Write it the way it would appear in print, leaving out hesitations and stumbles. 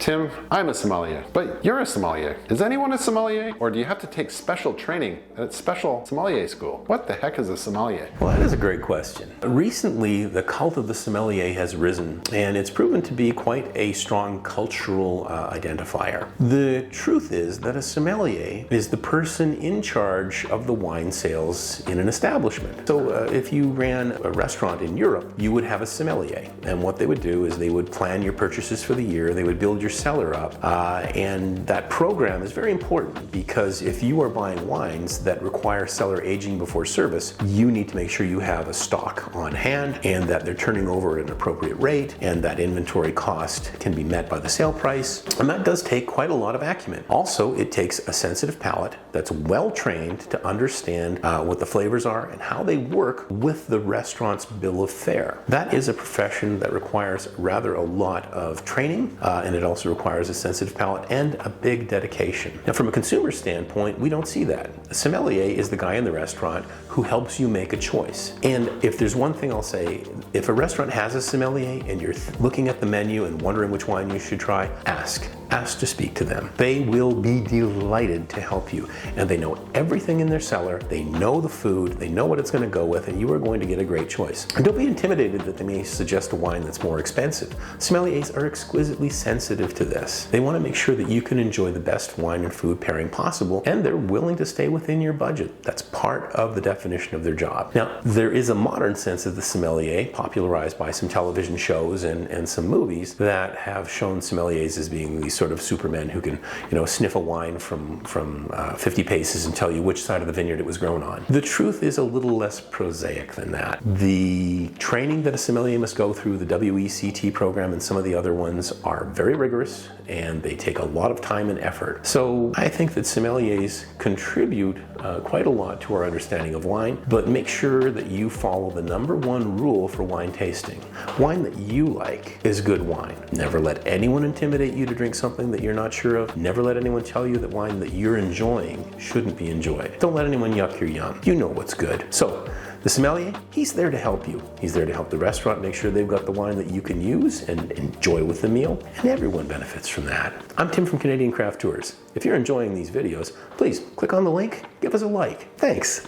Tim, I'm a sommelier, but you're a sommelier. Is anyone a sommelier? Or do you have to take special training at special sommelier school? What the heck is a sommelier? Well, that is a great question. Recently, the cult of the sommelier has risen, and it's proven to be quite a strong cultural identifier. The truth is that a sommelier is the person in charge of the wine sales in an establishment. So if you ran a restaurant in Europe, you would have a sommelier. And what they would do is they would plan your purchases for the year, they would build your cellar up, and that program is very important because if you are buying wines that require cellar aging before service, you need to make sure you have a stock on hand and that they're turning over at an appropriate rate and that inventory cost can be met by the sale price. And that does take quite a lot of acumen. Also, it takes a sensitive palate that's well trained to understand what the flavors are and how they work with the restaurant's bill of fare. That is a profession that requires rather a lot of training, and it also requires a sensitive palate and a big dedication. Now, from a consumer standpoint, we don't see that. A sommelier is the guy in the restaurant who helps you make a choice. And if there's one thing I'll say, if a restaurant has a sommelier and you're looking at the menu and wondering which wine you should try, ask to speak to them. They will be delighted to help you. And they know everything in their cellar, they know the food, they know what it's going to go with, and you are going to get a great choice. And don't be intimidated that they may suggest a wine that's more expensive. Sommeliers are exquisitely sensitive to this. They want to make sure that you can enjoy the best wine and food pairing possible, and they're willing to stay within your budget. That's part of the definition of their job. Now, there is a modern sense of the sommelier, popularized by some television shows and some movies that have shown sommeliers as being these sort of supermen who can, sniff a wine from 50 paces and tell you which side of the vineyard it was grown on. The truth is a little less prosaic than that. The training that a sommelier must go through, the WECT program and some of the other ones, are very rigorous and they take a lot of time and effort. So I think that sommeliers contribute quite a lot to our understanding of wine, but make sure that you follow the #1 rule for wine tasting. Wine that you like is good wine. Never let anyone intimidate you to drink something that you're not sure of. Never let anyone tell you that wine that you're enjoying shouldn't be enjoyed. Don't let anyone yuck your yum. You know what's good. So the sommelier, he's there to help you. He's there to help the restaurant make sure they've got the wine that you can use and enjoy with the meal, and everyone benefits from that. I'm Tim from Canadian Craft Tours. If you're enjoying these videos, please click on the link, give us a like. Thanks.